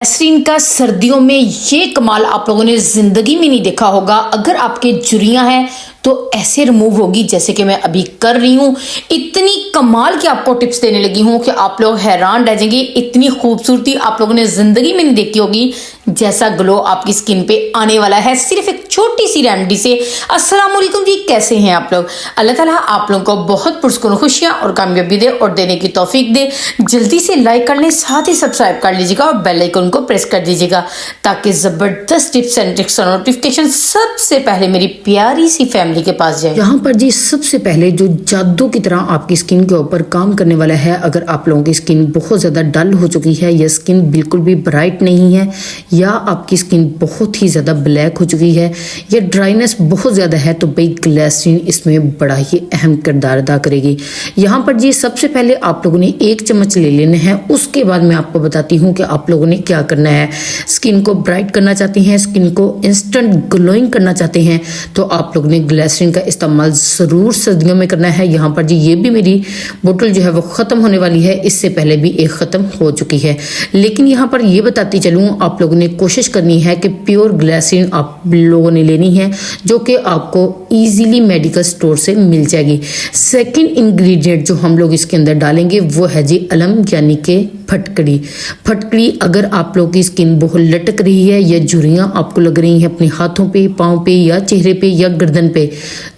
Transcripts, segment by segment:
Glycerine का सर्दियों में ये कमाल आप लोगों ने जिंदगी में नहीं देखा होगा। अगर आपके झुर्रियां हैं तो ऐसे रिमूव होगी जैसे कि मैं अभी कर रही हूँ। इतनी कमाल की आपको टिप्स देने लगी हूँ कि आप लोग हैरान रह जाएंगे। इतनी खूबसूरती आप लोगों ने जिंदगी में नहीं देखी होगी जैसा ग्लो आपकी स्किन पे आने वाला है सिर्फ एक छोटी सी रेमेडी से। अस्सलाम वालेकुम जी, कैसे हैं आप लोग? अल्लाह ताला आप लोगों को बहुत पुरस्कुन खुशियां और कामयाबी दे और देने की तौफीक दे। जल्दी से लाइक कर लें, साथ ही सब्सक्राइब कर लीजिएगा और बेल आइकन को प्रेस कर दीजिएगा ताकि जबरदस्त टिप्स एंड ट्रिक्स और नोटिफिकेशन सबसे पहले मेरी प्यारी सी फैमिली के पास जाए। यहाँ पर जी सबसे पहले जो जादू की तरह आपकी स्किन के ऊपर काम करने वाला है, अगर आप लोगों की स्किन बहुत ज़्यादा डल हो चुकी है या स्किन बिल्कुल भी ब्राइट नहीं है या आपकी स्किन बहुत ही ज़्यादा ब्लैक हो चुकी है या ड्राइनेस बहुत ज़्यादा है, तो भाई ग्लिसरीन इसमें बड़ा ही अहम किरदार अदा करेगी। यहाँ पर जी सबसे पहले आप लोगों ने 1 चम्मच ले लेना है। उसके बाद मैं आपको बताती हूँ कि आप लोगों ने क्या करना है। स्किन को ब्राइट करना चाहते हैं, स्किन को इंस्टेंट ग्लोइंग करना चाहते हैं, तो आप लोगों ने ग्लिसरीन का इस्तेमाल ज़रूर सर्दियों में करना है। यहाँ पर जी ये भी मेरी बोतल जो है वो ख़त्म होने वाली है, इससे पहले भी एक ख़त्म हो चुकी है। लेकिन यहाँ पर ये बताती चलूँ, आप लोगों ने कोशिश करनी है कि प्योर ग्लिसरीन आप लोगों ने लेनी है जो कि आपको इजीली मेडिकल स्टोर से मिल जाएगी। सेकंड इंग्रेडिएंट जो हम लोग इसके अंदर डालेंगे वो है जी अलम यानी कि फटकड़ी। फटकड़ी अगर आप लोगों की स्किन बहुत लटक रही है या झुर्रियां आपको लग रही हैं अपने हाथों पे, पाँव पे या चेहरे पे या गर्दन पे,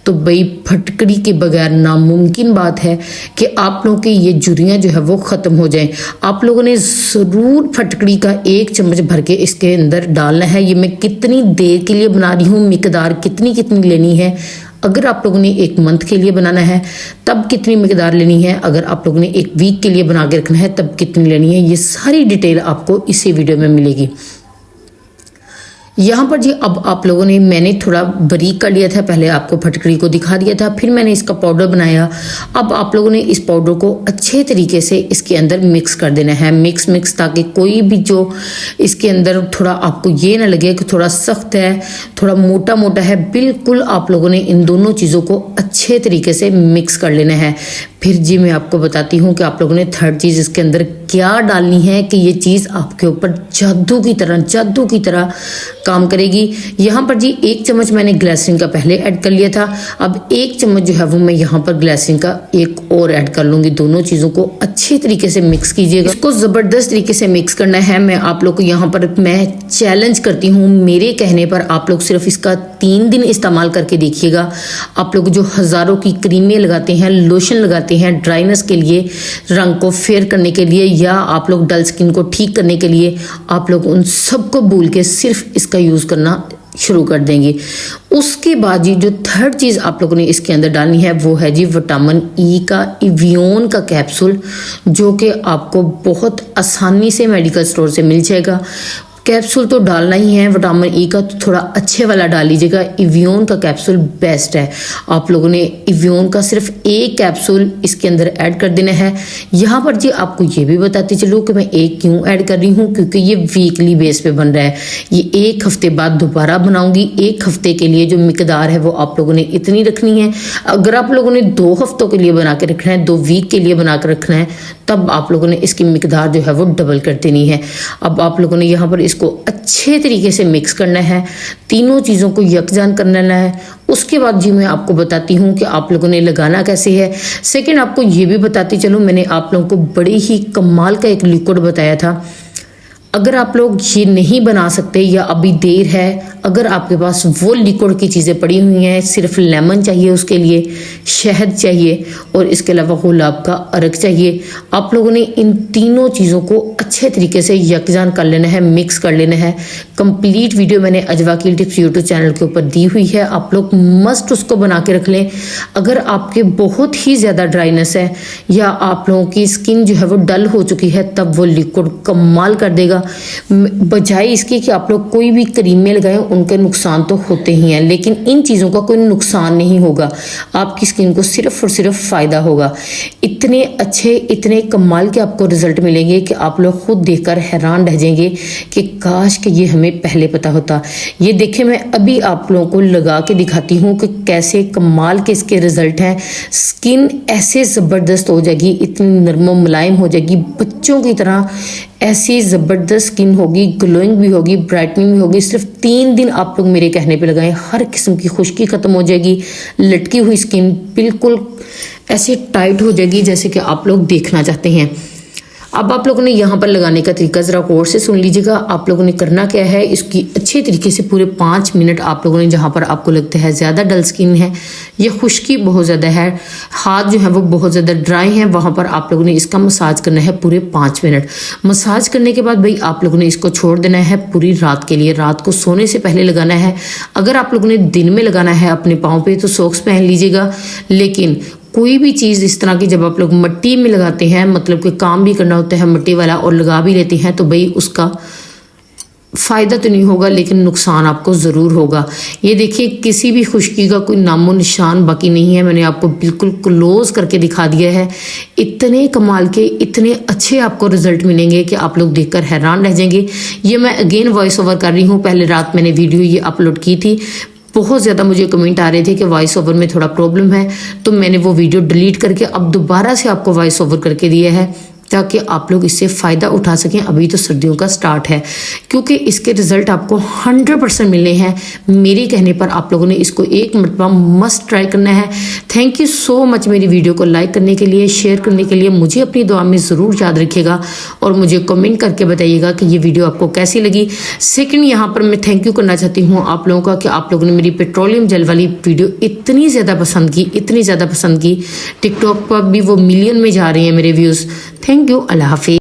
तो भाई फटकड़ी के बगैर नामुमकिन बात है कि आप लोगों की ये झुर्रियां जो है वो ख़त्म हो जाएं। आप लोगों ने ज़रूर फटकड़ी का 1 चम्मच भर के इसके अंदर डालना है। ये मैं कितनी देर के लिए बना रही हूँ, मिकदार कितनी कितनी लेनी है, अगर आप लोगों ने 1 मंथ के लिए बनाना है तब कितनी मिकदार लेनी है, अगर आप लोगों ने 1 वीक के लिए बना के रखना है तब कितनी लेनी है, ये सारी डिटेल आपको इसी वीडियो में मिलेगी। यहाँ पर जी अब आप लोगों ने, मैंने थोड़ा बारीक कर लिया था, पहले आपको फटकड़ी को दिखा दिया था, फिर मैंने इसका पाउडर बनाया। अब आप लोगों ने इस पाउडर को अच्छे तरीके से इसके अंदर मिक्स कर देना है, मिक्स ताकि कोई भी जो इसके अंदर थोड़ा आपको ये ना लगे कि थोड़ा सख्त है, थोड़ा मोटा मोटा है। बिल्कुल आप लोगों ने इन दोनों चीज़ों को अच्छे तरीके से मिक्स कर लेना है। फिर जी मैं आपको बताती हूँ कि आप लोगों ने थर्ड चीज़ इसके अंदर क्या डालनी है कि ये चीज़ आपके ऊपर जादू की तरह काम करेगी। यहाँ पर जी 1 चम्मच मैंने ग्लिसरीन का पहले ऐड कर लिया था, अब 1 चम्मच जो है वो मैं यहाँ पर ग्लिसरीन का एक और ऐड कर लूँगी। दोनों चीज़ों को अच्छे तरीके से मिक्स कीजिएगा, इसको ज़बरदस्त तरीके से मिक्स करना है। मैं आप लोग को यहाँ पर मैं चैलेंज करती हूँ, मेरे कहने पर आप लोग सिर्फ इसका 3 दिन इस्तेमाल करके देखिएगा। आप लोग जो हज़ारों की क्रीमें लगाते हैं, लोशन लगाते हैं ड्राइनेस के लिए, रंग को फेयर करने के लिए या आप लोग डल स्किन को ठीक करने के लिए, आप लोग उन सबको भूल के सिर्फ इसका यूज़ करना शुरू कर देंगे। उसके बाद जी जो थर्ड चीज़ आप लोगों ने इसके अंदर डालनी है वो है जी विटामिन ई का इवियोन का कैप्सूल, जो कि आपको बहुत आसानी से मेडिकल स्टोर से मिल जाएगा। कैप्सूल तो डालना ही है, विटामिन ई का तो थोड़ा अच्छे वाला डाल लीजिएगा। इवियोन का कैप्सूल बेस्ट है। आप लोगों ने इवियोन का सिर्फ 1 कैप्सूल इसके अंदर ऐड कर देना है। यहाँ पर जी आपको ये भी बताती चलूँ कि मैं 1 क्यों ऐड कर रही हूँ, क्योंकि ये वीकली बेस पे बन रहा है। ये 1 हफ्ते बाद दोबारा बनाऊंगी। 1 हफ्ते के लिए जो मिकदार है वो आप लोगों ने इतनी रखनी है। अगर आप लोगों ने 2 हफ्तों के लिए बना के रखना है, 2 वीक के लिए बना कर रखना है, तब आप लोगों ने इसकी मिकदार जो है वो डबल कर देनी है। अब आप लोगों ने यहाँ पर इसको अच्छे तरीके से मिक्स करना है, तीनों चीज़ों को यकजान करना है। उसके बाद जी मैं आपको बताती हूँ कि आप लोगों ने लगाना कैसे है। सेकंड आपको ये भी बताती चलूँ, मैंने आप लोगों को बड़े ही कमाल का एक लिक्विड बताया था। अगर आप लोग ये नहीं बना सकते या अभी देर है, अगर आपके पास वो लिक्विड की चीज़ें पड़ी हुई हैं, सिर्फ लेमन चाहिए, उसके लिए शहद चाहिए और इसके अलावा गुलाब का अर्क चाहिए। आप लोगों ने इन तीनों चीज़ों को अच्छे तरीके से यकजान कर लेना है, मिक्स कर लेना है। कंप्लीट वीडियो मैंने अजवा की टिप्स यूट्यूब चैनल के ऊपर दी हुई है, आप लोग मस्ट उसको बना के रख लें। अगर आपके बहुत ही ज़्यादा ड्राइनेस है या आप लोगों की स्किन जो है वो डल हो चुकी है, तब वो लिक्विड कमाल कर देगा। बजाय इसके कि आप लोग कोई भी क्रीमें लगाएं, उनके नुकसान तो होते ही हैं, लेकिन इन चीज़ों का कोई नुकसान नहीं होगा, आपकी स्किन को सिर्फ और सिर्फ फ़ायदा होगा। इतने अच्छे, इतने कमाल के आपको रिजल्ट मिलेंगे कि आप लोग खुद देखकर हैरान रह जाएंगे कि काश कि ये हमें पहले पता होता। ये देखिए, मैं अभी आप लोगों को लगा के दिखाती हूँ कि कैसे कमाल के इसके रिजल्ट हैं। स्किन ऐसे ज़बरदस्त हो जाएगी, इतनी नरम मुलायम हो जाएगी, बच्चों की तरह ऐसी ज़बरदस्त स्किन होगी, ग्लोइंग भी होगी, ब्राइटनिंग भी होगी। सिर्फ 3 दिन आप लोग मेरे कहने पे लगाएं, हर किस्म की खुश्की खत्म हो जाएगी, लटकी हुई स्किन बिल्कुल ऐसे टाइट हो जाएगी जैसे कि आप लोग देखना चाहते हैं। अब आप लोगों ने यहाँ पर लगाने का तरीका ज़रा गौर से सुन लीजिएगा। आप लोगों ने करना क्या है, इसकी अच्छे तरीके से पूरे 5 मिनट आप लोगों ने, जहाँ पर आपको लगता है ज़्यादा डल स्किन है या खुश्की बहुत ज़्यादा है, हाथ जो है वो बहुत ज़्यादा ड्राई हैं, वहाँ पर आप लोगों ने इसका मसाज करना है पूरे 5 मिनट। मसाज करने के बाद भाई आप लोगों ने इसको छोड़ देना है पूरी रात के लिए। रात को सोने से पहले लगाना है। अगर आप लोगों ने दिन में लगाना है अपने पाँव पे तो सॉक्स पहन लीजिएगा, लेकिन कोई भी चीज़ इस तरह की जब आप लोग मिट्टी में लगाते हैं, मतलब कि काम भी करना होता है मिट्टी वाला और लगा भी लेते हैं, तो भाई उसका फ़ायदा तो नहीं होगा लेकिन नुकसान आपको ज़रूर होगा। ये देखिए, किसी भी खुश्की का कोई नामो निशान बाकी नहीं है। मैंने आपको बिल्कुल क्लोज करके दिखा दिया है। इतने कमाल के, इतने अच्छे आपको रिजल्ट मिलेंगे कि आप लोग देखकर हैरान रह जाएंगे। ये मैं अगेन वॉइस ओवर कर रही हूँ, पहले रात मैंने वीडियो ये अपलोड की थी। बहुत ज़्यादा मुझे कमेंट आ रहे थे कि वॉइस ओवर में थोड़ा प्रॉब्लम है, तो मैंने वो वीडियो डिलीट करके अब दोबारा से आपको वॉइस ओवर करके दिया है ताकि आप लोग इससे फ़ायदा उठा सकें। अभी तो सर्दियों का स्टार्ट है, क्योंकि इसके रिज़ल्ट आपको 100% मिलने हैं। मेरे कहने पर आप लोगों ने इसको एक मरतबा मस्ट ट्राई करना है। थैंक यू सो मच मेरी वीडियो को लाइक करने के लिए, शेयर करने के लिए। मुझे अपनी दुआ में ज़रूर याद रखिएगा और मुझे कमेंट करके बताइएगा कि ये वीडियो आपको कैसी लगी। सेकंड, यहाँ पर मैं थैंक यू करना चाहती हूँ आप लोगों का कि आप लोगों ने मेरी पेट्रोलियम जेल वाली वीडियो इतनी ज़्यादा पसंद की, इतनी ज़्यादा पसंद की। टिकटॉक पर भी वो मिलियन में जा रहे हैं मेरे व्यूज़। Thank you. अल्लाह हाफिज़।